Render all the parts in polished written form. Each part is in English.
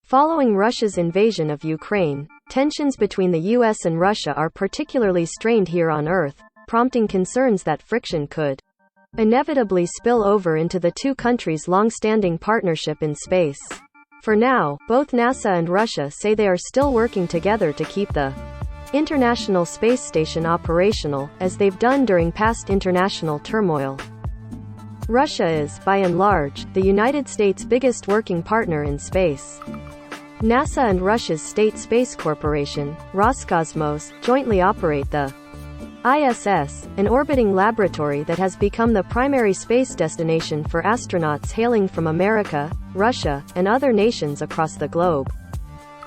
Following Russia's invasion of Ukraine, tensions between the US and Russia are particularly strained here on Earth, prompting concerns that friction could inevitably spill over into the two countries' long-standing partnership in space. For now, both NASA and Russia say they are still working together to keep the International Space Station operational, as they've done during past international turmoil. Russia is, by and large, the United States' biggest working partner in space. NASA and Russia's State Space Corporation, Roscosmos, jointly operate the ISS, an orbiting laboratory that has become the primary space destination for astronauts hailing from America, Russia, and other nations across the globe.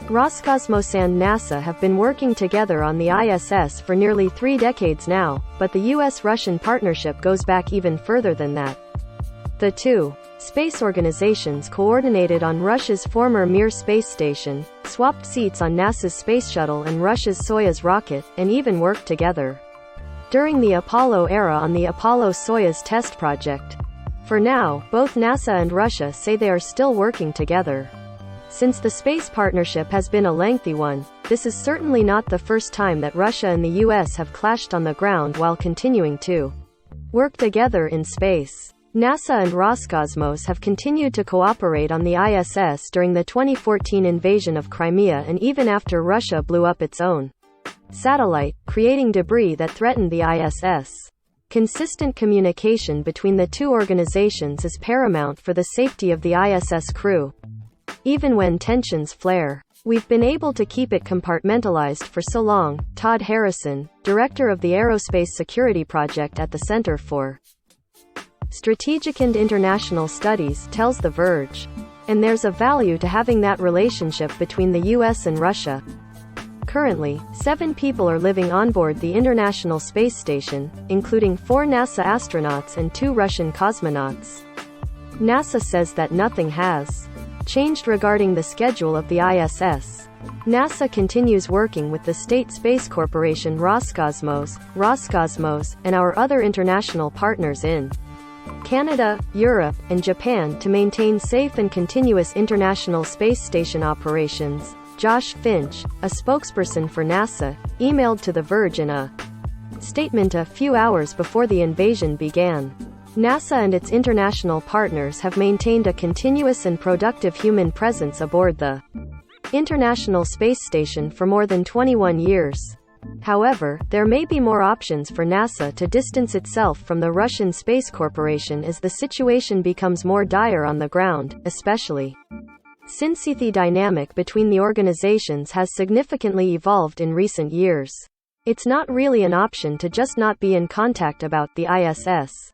Roscosmos and NASA have been working together on the ISS for nearly 3 decades now, but the US-Russian partnership goes back even further than that. The two space organizations coordinated on Russia's former Mir space station, swapped seats on NASA's Space Shuttle and Russia's Soyuz rocket, and even worked together during the Apollo era on the Apollo-Soyuz test project. For now, both NASA and Russia say they are still working together. Since the space partnership has been a lengthy one, this is certainly not the first time that Russia and the US have clashed on the ground while continuing to work together in space. NASA and Roscosmos have continued to cooperate on the ISS during the 2014 invasion of Crimea and even after Russia blew up its own satellite, creating debris that threatened the ISS. Consistent communication between the two organizations is paramount for the safety of the ISS crew. Even when tensions flare, we've been able to keep it compartmentalized for so long, Todd Harrison, director of the Aerospace Security Project at the Center for Strategic and International Studies, tells The Verge. And there's a value to having that relationship between the US and Russia. Currently, 7 people are living on board the International Space Station, including 4 NASA astronauts and 2 Russian cosmonauts. NASA says that nothing has changed regarding the schedule of the ISS. NASA continues working with the State Space Corporation Roscosmos, and our other international partners in Canada, Europe, and Japan to maintain safe and continuous International Space Station operations. Josh Finch, a spokesperson for NASA, emailed to The Verge in a statement a few hours before the invasion began. NASA and its international partners have maintained a continuous and productive human presence aboard the International Space Station for more than 21 years. However, there may be more options for NASA to distance itself from the Russian Space Corporation as the situation becomes more dire on the ground, especially since the dynamic between the organizations has significantly evolved in recent years. It's not really an option to just not be in contact about the ISS.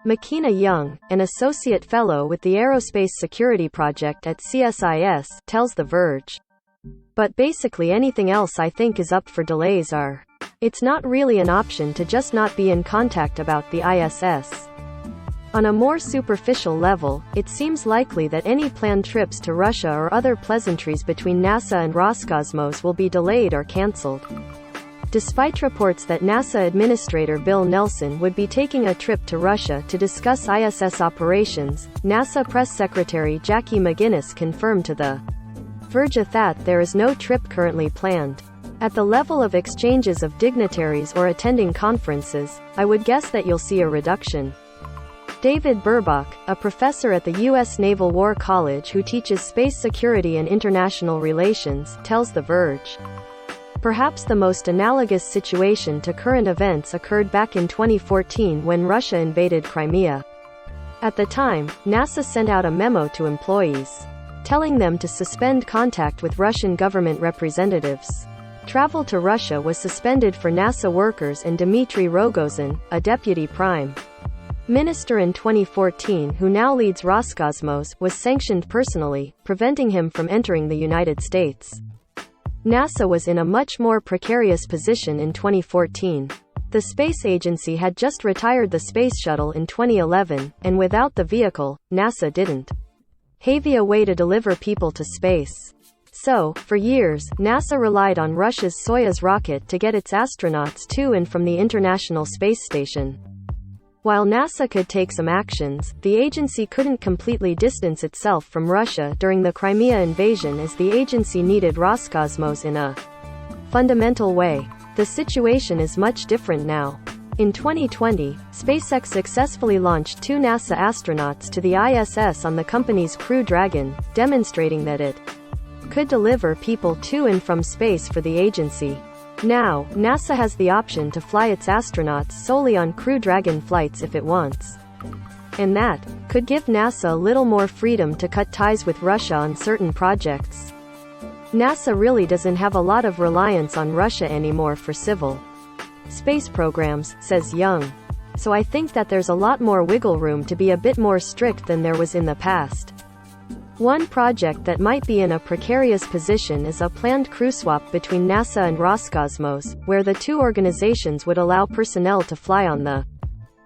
Makina Young, an associate fellow with the Aerospace Security Project at CSIS, tells The Verge. But basically anything else I think is up for delays are. It's not really an option to just not be in contact about the ISS. On a more superficial level, it seems likely that any planned trips to Russia or other pleasantries between NASA and Roscosmos will be delayed or cancelled. Despite reports that NASA Administrator Bill Nelson would be taking a trip to Russia to discuss ISS operations, NASA Press Secretary Jackie McGinnis confirmed to The Verge that there is no trip currently planned. At the level of exchanges of dignitaries or attending conferences, I would guess that you'll see a reduction. David Burbach, a professor at the U.S. Naval War College who teaches space security and international relations, tells The Verge. Perhaps the most analogous situation to current events occurred back in 2014 when Russia invaded Crimea. At the time, NASA sent out a memo to employees, telling them to suspend contact with Russian government representatives. Travel to Russia was suspended for NASA workers and Dmitry Rogozin, a deputy prime minister in 2014 who now leads Roscosmos, was sanctioned personally, preventing him from entering the United States. NASA was in a much more precarious position in 2014. The space agency had just retired the Space Shuttle in 2011, and without the vehicle, NASA didn't have a way to deliver people to space. So, for years, NASA relied on Russia's Soyuz rocket to get its astronauts to and from the International Space Station. While NASA could take some actions, the agency couldn't completely distance itself from Russia during the Crimea invasion, as the agency needed Roscosmos in a fundamental way. The situation is much different now. In 2020, SpaceX successfully launched 2 NASA astronauts to the ISS on the company's Crew Dragon, demonstrating that it could deliver people to and from space for the agency. Now, NASA has the option to fly its astronauts solely on Crew Dragon flights if it wants. And that could give NASA a little more freedom to cut ties with Russia on certain projects. NASA really doesn't have a lot of reliance on Russia anymore for civil space programs, says Young. So I think that there's a lot more wiggle room to be a bit more strict than there was in the past. One project that might be in a precarious position is a planned crew swap between NASA and Roscosmos, where the two organizations would allow personnel to fly on the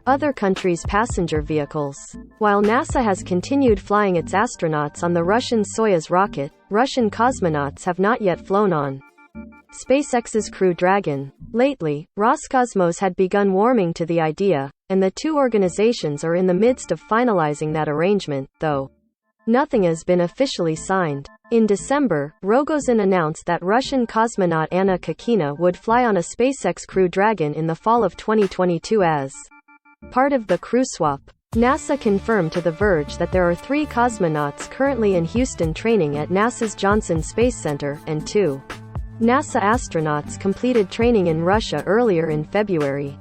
other country's passenger vehicles. While NASA has continued flying its astronauts on the Russian Soyuz rocket, Russian cosmonauts have not yet flown on SpaceX's Crew Dragon. Lately, Roscosmos had begun warming to the idea, and the two organizations are in the midst of finalizing that arrangement, though nothing has been officially signed. In December, Rogozin announced that Russian cosmonaut Anna Kakina would fly on a SpaceX Crew Dragon in the fall of 2022 as part of the crew swap. NASA confirmed to The Verge that there are 3 cosmonauts currently in Houston training at NASA's Johnson Space Center, and 2 NASA astronauts completed training in Russia earlier in February.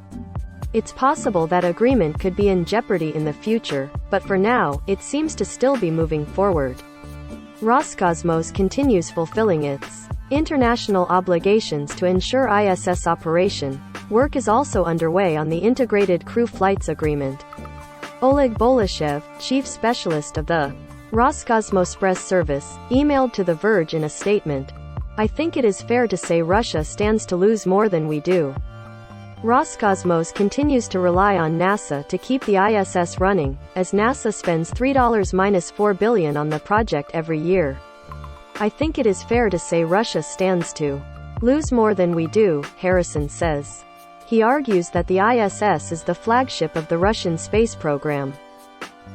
It's possible that agreement could be in jeopardy in the future, but for now, it seems to still be moving forward. Roscosmos continues fulfilling its international obligations to ensure ISS operation. Work is also underway on the Integrated Crew Flights Agreement. Oleg Bolashev, chief specialist of the Roscosmos Press Service, emailed to The Verge in a statement, "I think it is fair to say Russia stands to lose more than we do." Roscosmos continues to rely on NASA to keep the ISS running, as NASA spends $3-4 billion on the project every year. "I think it is fair to say Russia stands to lose more than we do," Harrison says. He argues that the ISS is the flagship of the Russian space program.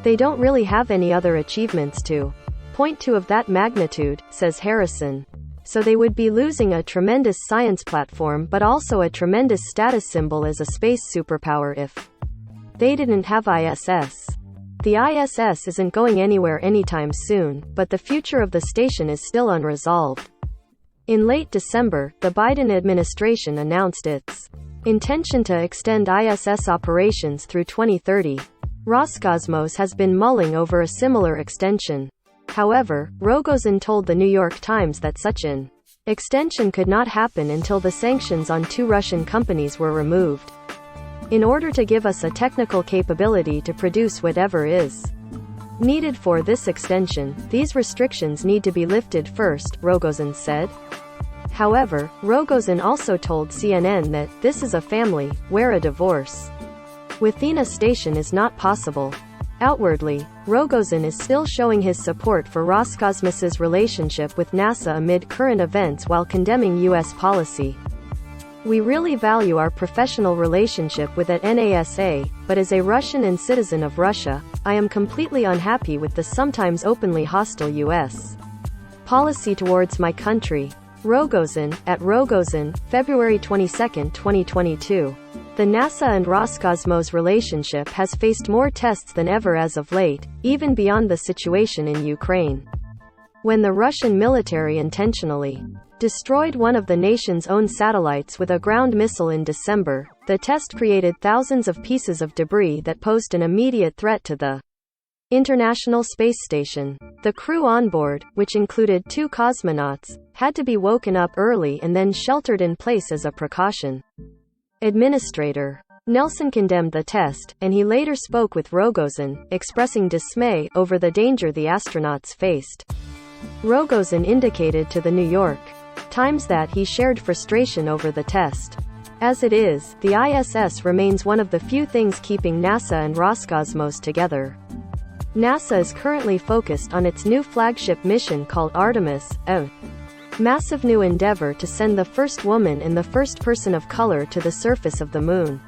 They don't really have any other achievements to point to of that magnitude, says Harrison. So they would be losing a tremendous science platform but also a tremendous status symbol as a space superpower if they didn't have ISS. The ISS isn't going anywhere anytime soon, but the future of the station is still unresolved. In late December, the Biden administration announced its intention to extend ISS operations through 2030. Roscosmos has been mulling over a similar extension. However, Rogozin told the New York Times that such an extension could not happen until the sanctions on 2 Russian companies were removed. "In order to give us a technical capability to produce whatever is needed for this extension, these restrictions need to be lifted first," Rogozin said. However, Rogozin also told CNN that this is a family, where a divorce within a station is not possible. Outwardly, Rogozin is still showing his support for Roscosmos's relationship with NASA amid current events while condemning U.S. policy. "We really value our professional relationship with at NASA, but as a Russian and citizen of Russia, I am completely unhappy with the sometimes openly hostile U.S. policy towards my country." Rogozin, at Rogozin, February 22, 2022. The NASA and Roscosmos relationship has faced more tests than ever as of late, even beyond the situation in Ukraine. When the Russian military intentionally destroyed one of the nation's own satellites with a ground missile in December, the test created thousands of pieces of debris that posed an immediate threat to the International Space Station. The crew on board, which included 2 cosmonauts, had to be woken up early and then sheltered in place as a precaution. Administrator Nelson condemned the test, and he later spoke with Rogozin, expressing dismay over the danger the astronauts faced. Rogozin indicated to the New York Times that he shared frustration over the test. As it is, the ISS remains one of the few things keeping NASA and Roscosmos together. NASA is currently focused on its new flagship mission called Artemis, a massive new endeavor to send the first woman and the first person of color to the surface of the moon.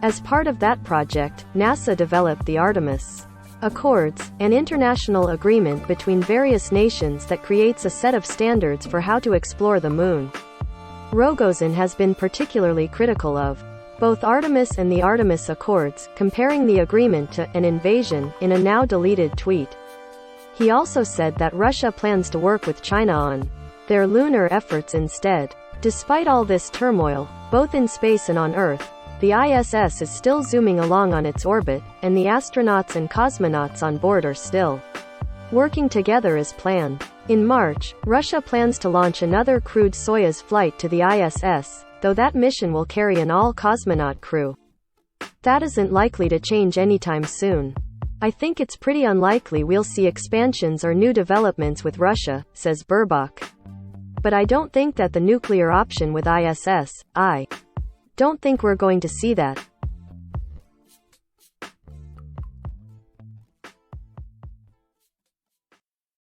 As part of that project, NASA developed the Artemis Accords, an international agreement between various nations that creates a set of standards for how to explore the Moon. Rogozin has been particularly critical of both Artemis and the Artemis Accords, comparing the agreement to an invasion in a now-deleted tweet. He also said that Russia plans to work with China on their lunar efforts instead. Despite all this turmoil, both in space and on Earth, the ISS is still zooming along on its orbit, and the astronauts and cosmonauts on board are still working together as planned. In March, Russia plans to launch another crewed Soyuz flight to the ISS, though that mission will carry an all-cosmonaut crew. That isn't likely to change anytime soon. I think it's pretty unlikely we'll see expansions or new developments with Russia, says Burbach. But I don't think that the nuclear option with ISS, I don't think we're going to see that.